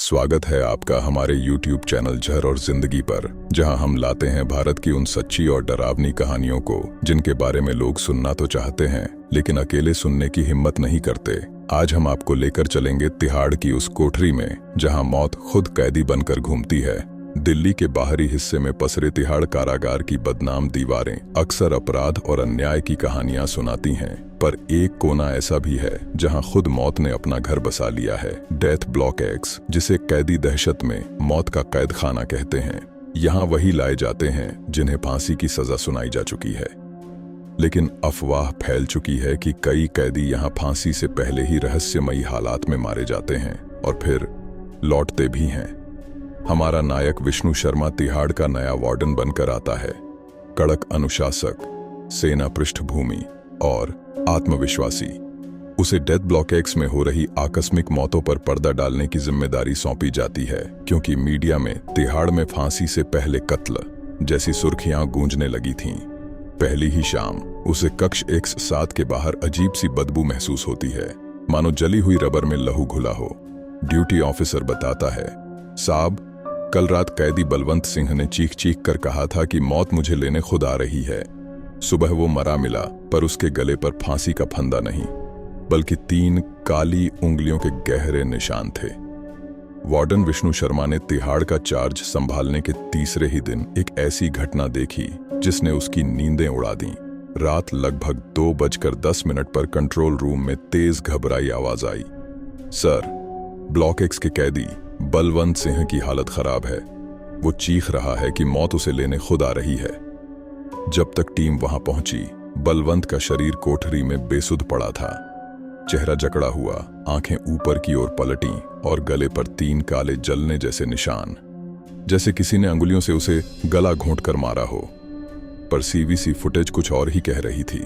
स्वागत है आपका हमारे YouTube चैनल जहर और जिंदगी पर, जहां हम लाते हैं भारत की उन सच्ची और डरावनी कहानियों को जिनके बारे में लोग सुनना तो चाहते हैं लेकिन अकेले सुनने की हिम्मत नहीं करते। आज हम आपको लेकर चलेंगे तिहाड़ की उस कोठरी में जहां मौत खुद कैदी बनकर घूमती है। दिल्ली के बाहरी हिस्से में पसरे तिहाड़ कारागार की बदनाम दीवारें अक्सर अपराध और अन्याय की कहानियां सुनाती हैं, पर एक कोना ऐसा भी है जहां खुद मौत ने अपना घर बसा लिया है। डेथ ब्लॉक एक्स, जिसे कैदी दहशत में मौत का कैद खाना कहते हैं। यहां वही लाए जाते हैं जिन्हें फांसी की सजा सुनाई जा चुकी है, लेकिन अफवाह फैल चुकी है कि कई कैदी यहां फांसी से पहले ही रहस्यमयी हालात में मारे जाते हैं और फिर लौटते भी हैं। हमारा नायक विष्णु शर्मा तिहाड़ का नया वार्डन बनकर आता है। कड़क अनुशासक, सेना पृष्ठभूमि और आत्मविश्वासी। उसे डेथ ब्लॉक एक्स में हो रही आकस्मिक मौतों पर पर्दा डालने की जिम्मेदारी सौंपी जाती है, क्योंकि मीडिया में तिहाड़ में फांसी से पहले कत्ल जैसी सुर्खियां गूंजने लगी थीं। पहली ही शाम उसे कक्ष 107 के बाहर अजीब सी बदबू महसूस होती है, मानो जली हुई रबर में लहू घुला हो। ड्यूटी ऑफिसर बताता है, साहब, कल रात कैदी बलवंत सिंह ने चीख चीख कर कहा था कि मौत मुझे लेने खुद आ रही है। सुबह वो मरा मिला, पर उसके गले पर फांसी का फंदा नहीं, बल्कि 3 काली उंगलियों के गहरे निशान थे। वार्डन विष्णु शर्मा ने तिहाड़ का चार्ज संभालने के तीसरे ही दिन एक ऐसी घटना देखी जिसने उसकी नींदें उड़ा दी। रात लगभग 2:10 पर कंट्रोल रूम में तेज घबराई आवाज आई, सर, ब्लॉक एक्स के कैदी बलवंत सिंह की हालत खराब है। वो चीख रहा है कि मौत उसे लेने खुद आ रही है। जब तक टीम वहां पहुंची, बलवंत का शरीर कोठरी में बेसुध पड़ा था। चेहरा जकड़ा हुआ, आंखें ऊपर की ओर पलटी और गले पर 3 काले जलने जैसे निशान, जैसे किसी ने अंगुलियों से उसे गला घोंट कर मारा हो। पर सीवीसी फुटेज कुछ और ही कह रही थी।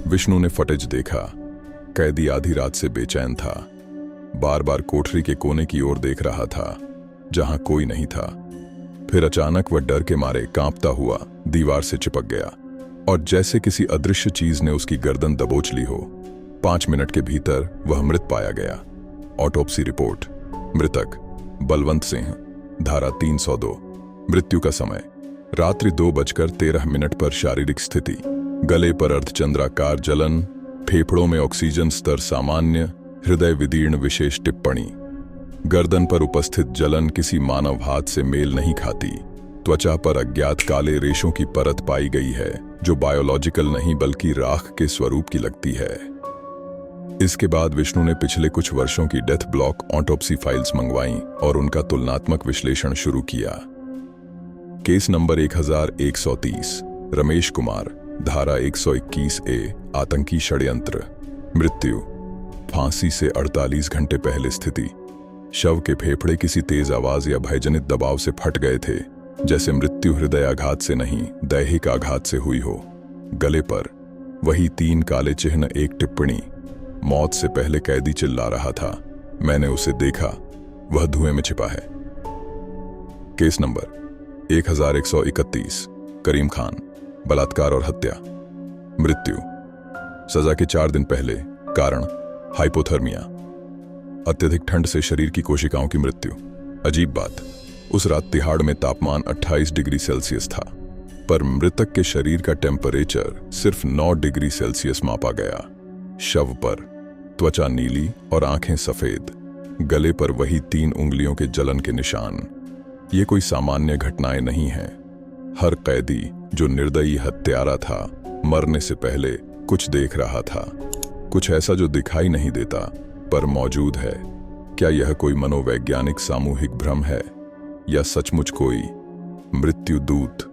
विष्णु ने फुटेज देखा। कैदी आधी रात से बेचैन था, बार बार कोठरी के कोने की ओर देख रहा था जहां कोई नहीं था। फिर अचानक वह डर के मारे कांपता हुआ दीवार से चिपक गया और जैसे किसी अदृश्य चीज ने उसकी गर्दन दबोच ली हो। 5 मिनट के भीतर वह मृत पाया गया। ऑटोप्सी रिपोर्ट, मृतक बलवंत सिंह, धारा 302। मृत्यु का समय रात्रि 2:13 पर। शारीरिक स्थिति, गले पर अर्धचंद्राकार जलन, फेफड़ों में ऑक्सीजन स्तर सामान्य, हृदय विदीर्ण। विशेष टिप्पणी, गर्दन पर उपस्थित जलन किसी मानव हाथ से मेल नहीं खाती। त्वचा पर अज्ञात काले रेशों की परत पाई गई है जो बायोलॉजिकल नहीं बल्कि राख के स्वरूप की लगती है। इसके बाद विष्णु ने पिछले कुछ वर्षों की डेथ ब्लॉक ऑटोप्सी फाइल्स मंगवाईं और उनका तुलनात्मक विश्लेषण शुरू किया। केस नंबर 1130, रमेश कुमार, धारा 121A, आतंकी षड्यंत्र। मृत्यु फांसी से 48 घंटे पहले स्थिति, शव के फेफड़े किसी तेज आवाज या भयजनित दबाव से फट गए थे, जैसे मृत्यु हृदयाघात से नहीं दैहिक आघात से हुई हो। गले पर वही 3 काले चिन्ह। एक टिप्पणी, मौत से पहले कैदी चिल्ला रहा था, मैंने उसे देखा, वह धुएं में छिपा है। केस नंबर 1131, करीम खान, बलात्कार और हत्या। मृत्यु सजा के 4 दिन पहले, कारण हाइपोथर्मिया, अत्यधिक ठंड से शरीर की कोशिकाओं की मृत्यु। अजीब बात, उस रात तिहाड़ में तापमान 28 डिग्री सेल्सियस था, पर मृतक के शरीर का टेम्परेचर सिर्फ 9 डिग्री सेल्सियस मापा गया। शव पर त्वचा नीली और आंखें सफेद, गले पर वही 3 उंगलियों के जलन के निशान। ये कोई सामान्य घटनाएं नहीं हैं। हर कैदी जो निर्दयी हत्यारा था, मरने से पहले कुछ देख रहा था, कुछ ऐसा जो दिखाई नहीं देता पर मौजूद है। क्या यह कोई मनोवैज्ञानिक सामूहिक भ्रम है या सचमुच कोई मृत्यु दूत?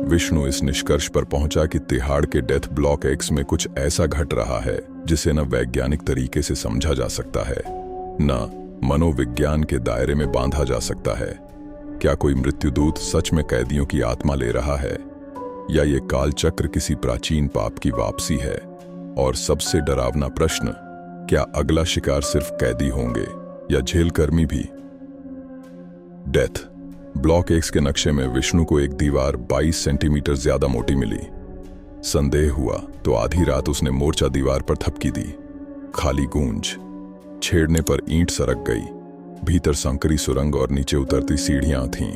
विष्णु इस निष्कर्ष पर पहुंचा कि तिहाड़ के डेथ ब्लॉक एक्स में कुछ ऐसा घट रहा है जिसे न वैज्ञानिक तरीके से समझा जा सकता है, न मनोविज्ञान के दायरे में बांधा जा सकता है। क्या कोई मृत्युदूत सच में कैदियों की आत्मा ले रहा है, या ये कालचक्र किसी प्राचीन पाप की वापसी है? और सबसे डरावना प्रश्न, क्या अगला शिकार सिर्फ कैदी होंगे या झेलकर्मी भी? डेथ ब्लॉक एक्स के नक्शे में विष्णु को एक दीवार 22 सेंटीमीटर ज्यादा मोटी मिली। संदेह हुआ तो आधी रात उसने मोर्चा दीवार पर थपकी दी। खाली गूंज, छेड़ने पर ईंट सरक गई। भीतर संकरी सुरंग और नीचे उतरती सीढ़ियां थीं।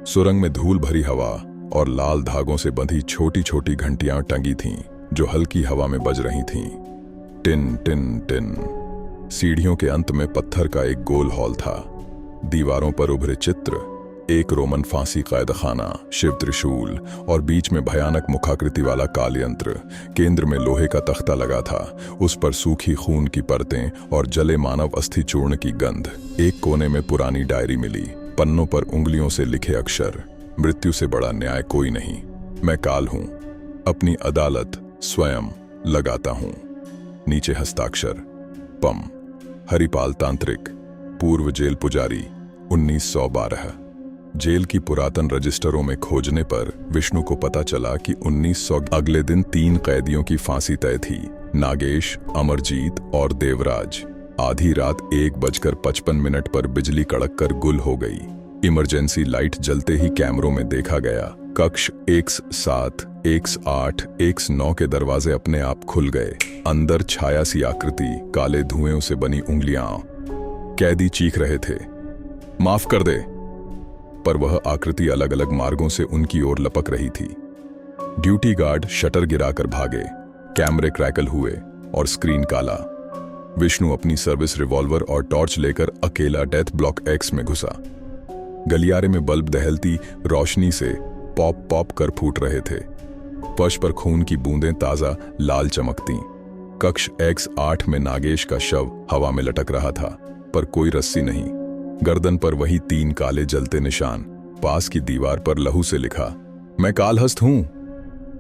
सुरंग में धूल भरी हवा और लाल धागों से बंधी छोटी छोटी घंटियां टंगी थीं जो हल्की हवा में बज रही थीं। Tin tin tin. सीढ़ियों के अंत में पत्थर का एक गोल हॉल था। दीवारों पर उभरे चित्र, एक रोमन फांसी कैदखाना, शिव त्रिशूल और बीच में भयानक मुखाकृति वाला काल यंत्र। केंद्र में लोहे का तख्ता लगा था, उस पर सूखी खून की परतें और जले मानव अस्थि चूर्ण की गंध। एक कोने में पुरानी डायरी मिली, पन्नों पर उंगलियों से लिखे अक्षर, मृत्यु से बड़ा न्याय कोई नहीं। मैं काल हूं, अपनी अदालत स्वयं लगाता हूं। नीचे हस्ताक्षर, पम, हरिपाल तांत्रिक, पूर्व जेल पुजारी, 1912। जेल की पुरातन रजिस्टरों में खोजने पर विष्णु को पता चला कि 1900 अगले दिन 3 कैदियों की फांसी तय थी, नागेश, अमरजीत और देवराज। आधी रात 1:55 पर बिजली कड़क कर गुल हो गई। इमरजेंसी लाइट जलते ही कैमरों में देखा गया, कक्ष X7, X8, X9 के दरवाजे अपने आप खुल गए। अंदर छाया सी आकृति, काले धुएं से बनी उंगलियां। कैदी चीख रहे थे, माफ कर दे, पर वह आकृति अलग अलग मार्गों से उनकी ओर लपक रही थी। ड्यूटी गार्ड शटर गिराकर भागे, कैमरे क्रैकल हुए और स्क्रीन काला। विष्णु अपनी सर्विस रिवॉल्वर और टॉर्च लेकर अकेला डेथ ब्लॉक X में घुसा। गलियारे में बल्ब दहलती रोशनी से पॉप पॉप कर फूट रहे थे। फर्श पर खून की बूंदें ताजा लाल चमकती। कक्ष X8 में नागेश का शव हवा में लटक रहा था, पर कोई रस्सी नहीं। गर्दन पर वही 3 काले जलते निशान। पास की दीवार पर लहू से लिखा, मैं कालहस्त हूं।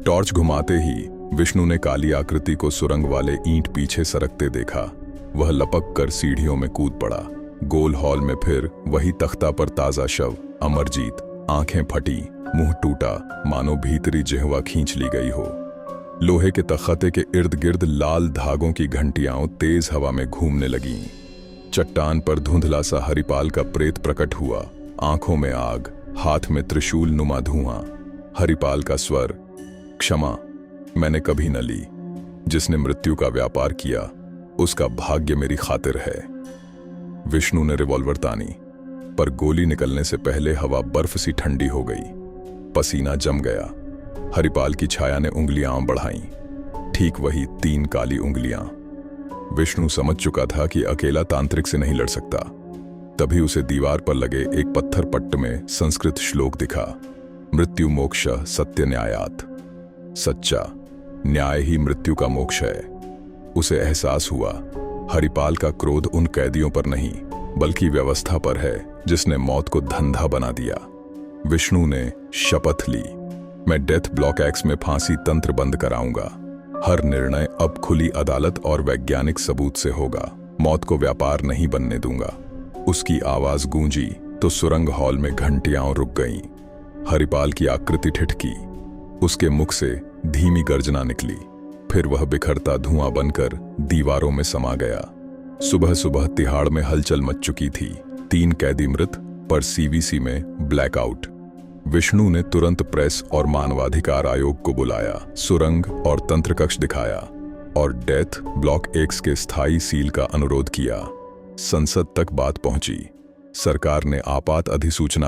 टॉर्च घुमाते ही विष्णु ने काली आकृति को सुरंग वाले ईंट पीछे सरकते देखा। वह लपक कर सीढ़ियों में कूद पड़ा। गोल हॉल में फिर वही तख्ता पर ताजा शव, अमरजीत, आंखें फटी, मुंह टूटा, मानो भीतरी जिह्वा खींच ली गई हो। लोहे के तख्ते के इर्द गिर्द लाल धागों की घंटियां तेज हवा में घूमने लगीं। चट्टान पर धुंधला सा हरिपाल का प्रेत प्रकट हुआ, आंखों में आग, हाथ में त्रिशूल नुमा धुआं। हरिपाल का स्वर, क्षमा मैंने कभी न ली। जिसने मृत्यु का व्यापार किया उसका भाग्य मेरी खातिर है। विष्णु ने रिवॉल्वर तानी, पर गोली निकलने से पहले हवा बर्फ सी ठंडी हो गई। पसीना जम गया। हरिपाल की छाया ने उंगलियां बढ़ाईं, ठीक वही 3 काली उंगलियां। विष्णु समझ चुका था कि अकेला तांत्रिक से नहीं लड़ सकता। तभी उसे दीवार पर लगे एक पत्थर पट्ट में संस्कृत श्लोक दिखा, मृत्यु मोक्ष सत्य न्यायात। सच्चा न्याय ही मृत्यु का मोक्ष है। उसे एहसास हुआ, हरिपाल का क्रोध उन कैदियों पर नहीं बल्कि व्यवस्था पर है जिसने मौत को धंधा बना दिया। विष्णु ने शपथ ली, मैं डेथ ब्लॉक X में फांसी तंत्र बंद कराऊंगा। हर निर्णय अब खुली अदालत और वैज्ञानिक सबूत से होगा। मौत को व्यापार नहीं बनने दूंगा। उसकी आवाज गूंजी तो सुरंग हॉल में घंटियां रुक गईं। हरिपाल की आकृति ठिठकी, उसके मुख से धीमी गर्जना निकली, फिर वह बिखरता धुआं बनकर दीवारों में समा गया। सुबह सुबह तिहाड़ में हलचल मच चुकी थी। 3 कैदी मृत, पर CVC में ब्लैकआउट। विष्णु ने तुरंत प्रेस और मानवाधिकार आयोग को बुलाया, सुरंग और तंत्र कक्ष दिखाया और डेथ ब्लॉक X के स्थायी सील का अनुरोध किया। संसद तक बात पहुंची। सरकार ने आपात अधिसूचना